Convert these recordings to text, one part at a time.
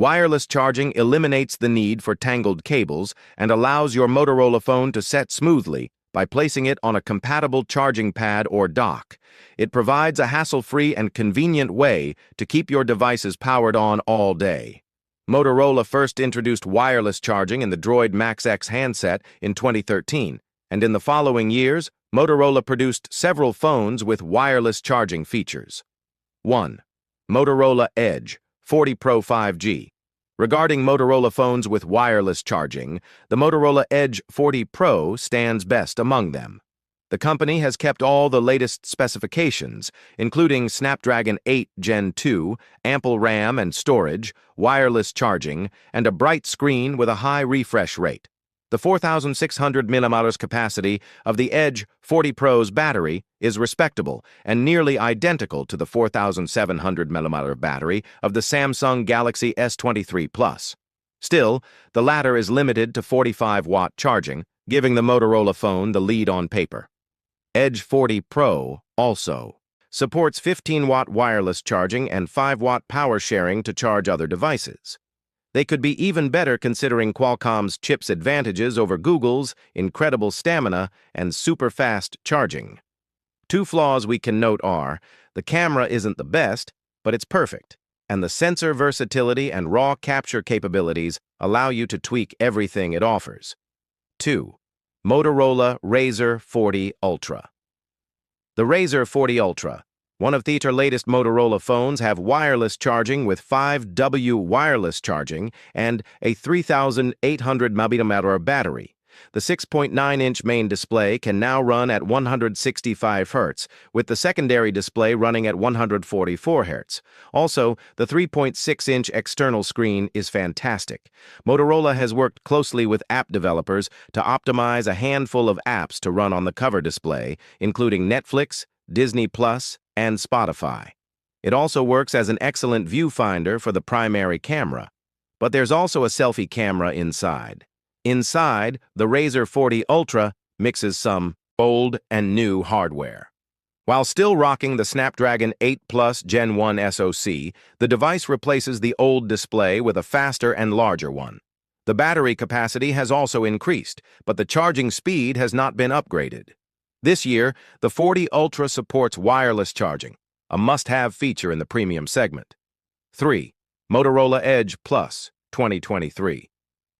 Wireless charging eliminates the need for tangled cables and allows your Motorola phone to set smoothly by placing it on a compatible charging pad or dock. It provides a hassle-free and convenient way to keep your devices powered on all day. Motorola first introduced wireless charging in the Droid Maxx X handset in 2013, and in the following years, Motorola produced several phones with wireless charging features. 1. Motorola Edge 40 Pro 5G. Regarding Motorola phones with wireless charging, the Motorola Edge 40 Pro stands best among them. The company has kept all the latest specifications, including Snapdragon 8 Gen 2, ample RAM and storage, wireless charging, and a bright screen with a high refresh rate. The 4,600 mAh capacity of the Edge 40 Pro's battery is respectable and nearly identical to the 4,700 mAh battery of the Samsung Galaxy S23 Plus. Still, the latter is limited to 45-watt charging, giving the Motorola phone the lead on paper. Edge 40 Pro also supports 15-watt wireless charging and 5-watt power sharing to charge other devices. They could be even better considering Qualcomm's chip's advantages over Google's incredible stamina and super-fast charging. Two flaws we can note are, the camera isn't the best, but it's perfect, and the sensor versatility and raw capture capabilities allow you to tweak everything it offers. 2. Motorola Razr 40 Ultra. The Razr 40 Ultra, one of the latest Motorola phones, have wireless charging with 5W wireless charging and a 3,800 mAh battery. The 6.9-inch main display can now run at 165 Hz, with the secondary display running at 144 Hz. Also, the 3.6-inch external screen is fantastic. Motorola has worked closely with app developers to optimize a handful of apps to run on the cover display, including Netflix, Disney+, and Spotify. It also works as an excellent viewfinder for the primary camera. But there's also a selfie camera inside. Inside, the Razr 40 Ultra mixes some old and new hardware. While still rocking the Snapdragon 8 Plus Gen 1 SoC, the device replaces the old display with a faster and larger one. The battery capacity has also increased, but the charging speed has not been upgraded. This year, the 40 Ultra supports wireless charging, a must-have feature in the premium segment. 3. Motorola Edge Plus 2023.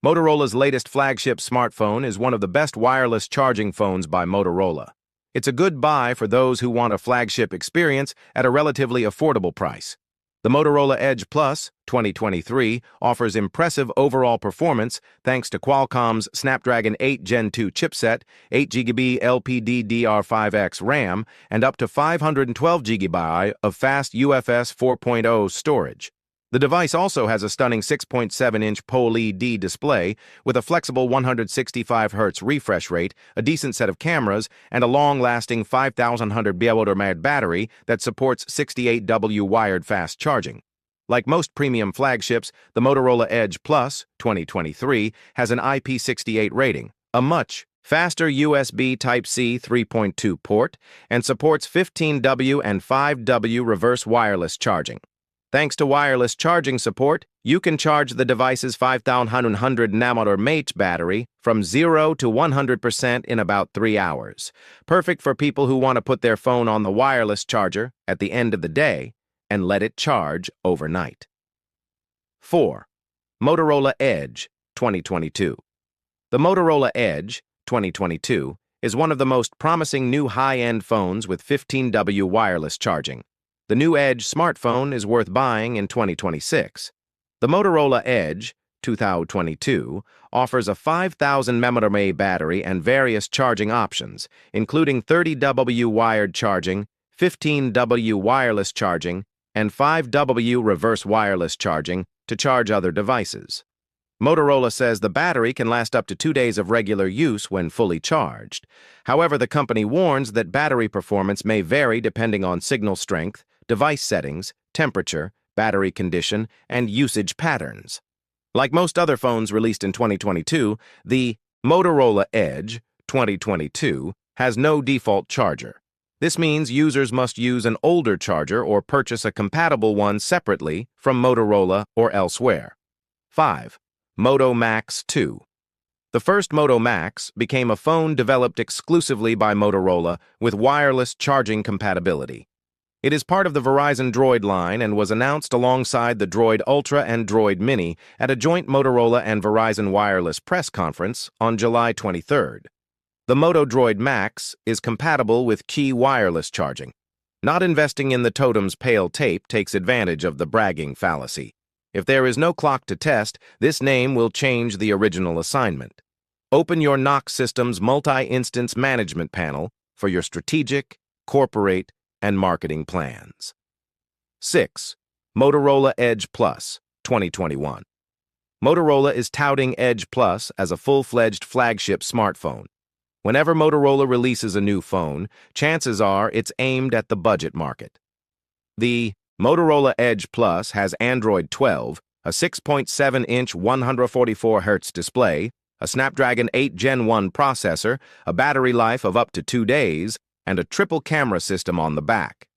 Motorola's latest flagship smartphone is one of the best wireless charging phones by Motorola. It's a good buy for those who want a flagship experience at a relatively affordable price. The Motorola Edge Plus 2023 offers impressive overall performance thanks to Qualcomm's Snapdragon 8 Gen 2 chipset, 8GB LPDDR5X RAM, and up to 512GB of fast UFS 4.0 storage. The device also has a stunning 6.7-inch POLED display with a flexible 165 Hz refresh rate, a decent set of cameras, and a long-lasting 5,100 mAh battery that supports 68W wired fast charging. Like most premium flagships, the Motorola Edge Plus 2023 has an IP68 rating, a much faster USB Type-C 3.2 port, and supports 15W and 5W reverse wireless charging. Thanks to wireless charging support, you can charge the device's 5,100 mAh battery from 0 to 100% in about 3 hours. Perfect for people who want to put their phone on the wireless charger at the end of the day and let it charge overnight. 4. Motorola Edge 2022. The Motorola Edge 2022 is one of the most promising new high-end phones with 15W wireless charging. The new Edge smartphone is worth buying in 2026. The Motorola Edge 2022 offers a 5,000 mAh battery and various charging options, including 30W wired charging, 15W wireless charging, and 5W reverse wireless charging to charge other devices. Motorola says the battery can last up to 2 days of regular use when fully charged. However, the company warns that battery performance may vary depending on signal strength, device settings, temperature, battery condition, and usage patterns. Like most other phones released in 2022, the Motorola Edge 2022 has no default charger. This means users must use an older charger or purchase a compatible one separately from Motorola or elsewhere. 5. Moto Maxx 2. The first Moto Maxx became a phone developed exclusively by Motorola with wireless charging compatibility. It is part of the Verizon Droid line and was announced alongside the Droid Ultra and Droid Mini at a joint Motorola and Verizon wireless press conference on July 23rd. The Moto Droid Maxx is compatible with Qi wireless charging. Not investing in the totem's pale tape takes advantage of the bragging fallacy. If there is no clock to test, this name will change the original assignment. Open your Knox System's multi-instance management panel for your strategic, corporate, and marketing plans. 6. Motorola Edge Plus 2021. Motorola is touting Edge Plus as a full-fledged flagship smartphone. Whenever Motorola releases a new phone, chances are it's aimed at the budget market. The Motorola Edge Plus has Android 12, a 6.7-inch 144Hz display, a Snapdragon 8 Gen 1 processor, a battery life of up to 2 days, and a triple camera system on the back.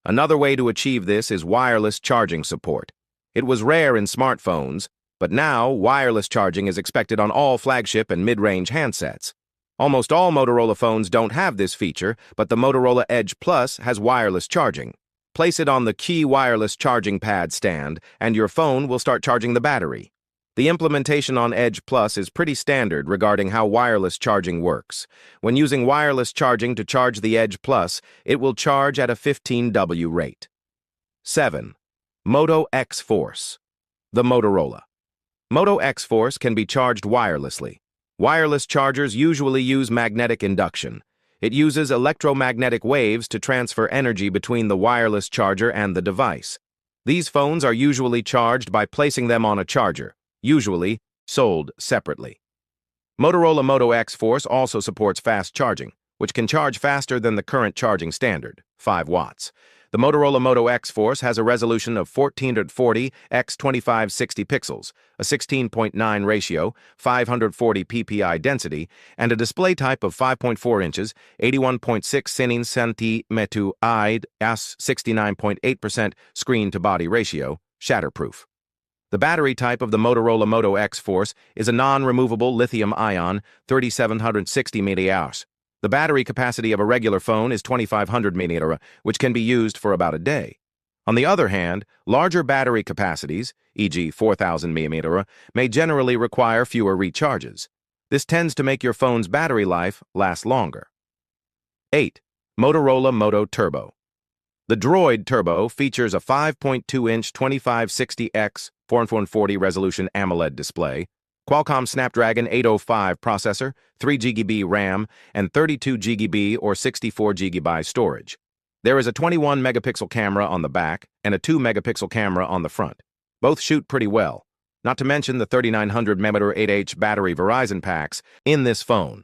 Another way to achieve this is wireless charging support. It was rare in smartphones, but now wireless charging is expected on all flagship and mid-range handsets. Almost all Motorola phones don't have this feature, but the Motorola Edge Plus has wireless charging. Place it on the Qi wireless charging pad stand, and your phone will start charging the battery. The implementation on Edge Plus is pretty standard regarding how wireless charging works. When using wireless charging to charge the Edge Plus, it will charge at a 15W rate. 7. Moto X Force. The Motorola. Moto X Force can be charged wirelessly. Wireless chargers usually use magnetic induction. It uses electromagnetic waves to transfer energy between the wireless charger and the device. These phones are usually charged by placing them on a charger, usually sold separately. Motorola Moto X Force also supports fast charging, which can charge faster than the current charging standard, 5 watts. The Motorola Moto X Force has a resolution of 1440 x 2560 pixels, a 16.9 ratio, 540 ppi density, and a display type of 5.4 inches, 81.6 cm wide, 69.8% screen-to-body ratio, shatterproof. The battery type of the Motorola Moto X Force is a non-removable lithium-ion 3760 mAh. The battery capacity of a regular phone is 2500 mAh, which can be used for about a day. On the other hand, larger battery capacities, e.g. 4000 mAh, may generally require fewer recharges. This tends to make your phone's battery life last longer. 8. Motorola Moto Turbo. The Droid Turbo features a 5.2-inch 2560x 440 resolution AMOLED display, Qualcomm Snapdragon 805 processor, 3GB RAM, and 32GB or 64GB storage. There is a 21-megapixel camera on the back and a 2-megapixel camera on the front. Both shoot pretty well, not to mention the 3900 mAh 8H battery Verizon packs in this phone.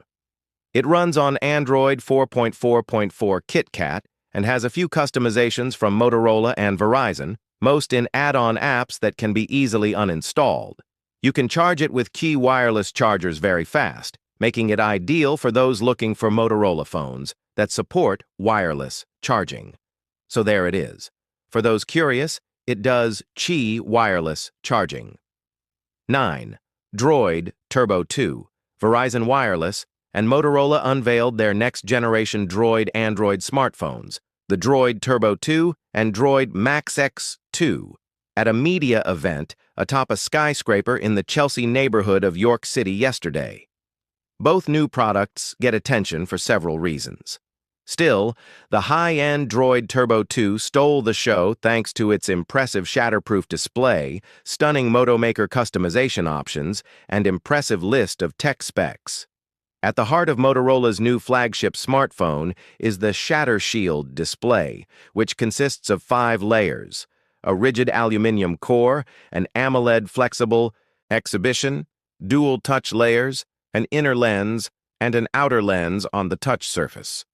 It runs on Android 4.4.4 KitKat and has a few customizations from Motorola and Verizon, most in add-on apps that can be easily uninstalled. You can charge it with Qi wireless chargers very fast, making it ideal for those looking for Motorola phones that support wireless charging. So there it is. For those curious, it does Qi wireless charging. 9. Droid Turbo 2. Verizon Wireless and Motorola unveiled their next-generation Droid Android smartphones, the Droid Turbo 2 and Droid Maxx X2, at a media event atop a skyscraper in the Chelsea neighborhood of York City yesterday. Both new products get attention for several reasons. Still, the high-end Droid Turbo 2 stole the show thanks to its impressive shatterproof display, stunning Motomaker customization options, and impressive list of tech specs. At the heart of Motorola's new flagship smartphone is the Shatter Shield display, which consists of 5 layers: a rigid aluminum core, an AMOLED flexible exhibition, dual touch layers, an inner lens, and an outer lens on the touch surface.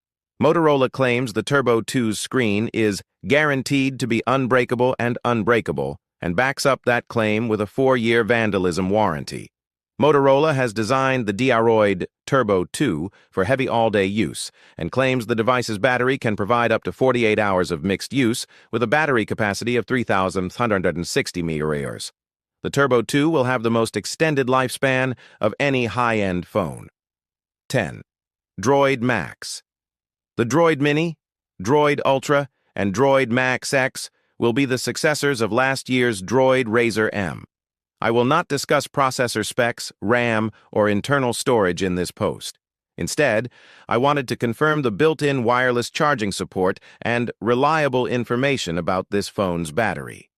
Motorola claims the Turbo 2's screen is guaranteed to be unbreakable and unbreakable, and backs up that claim with a 4-year vandalism warranty. Motorola has designed the Droid Turbo 2 for heavy all-day use and claims the device's battery can provide up to 48 hours of mixed use with a battery capacity of 3,160 mAh. The Turbo 2 will have the most extended lifespan of any high-end phone. 10. Droid Maxx. The Droid Mini, Droid Ultra, and Droid Maxx X will be the successors of last year's Droid Razr M. I will not discuss processor specs, RAM, or internal storage in this post. Instead, I wanted to confirm the built-in wireless charging support and reliable information about this phone's battery.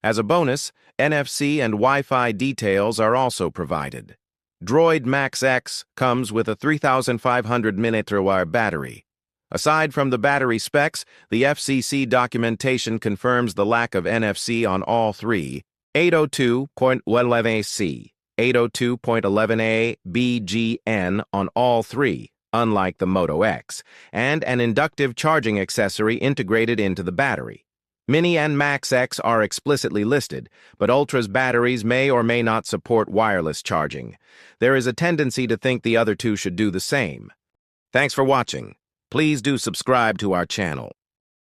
As a bonus, NFC and Wi-Fi details are also provided. Droid Maxx X comes with a 3,500 mAh battery. Aside from the battery specs, the FCC documentation confirms the lack of NFC on all three: 802.11ac, 802.11a, BGN on all three, unlike the Moto X, and an inductive charging accessory integrated into the battery. Mini and Maxx X are explicitly listed, but Ultra's batteries may or may not support wireless charging. There is a tendency to think the other two should do the same. Thanks for watching. Please do subscribe to our channel.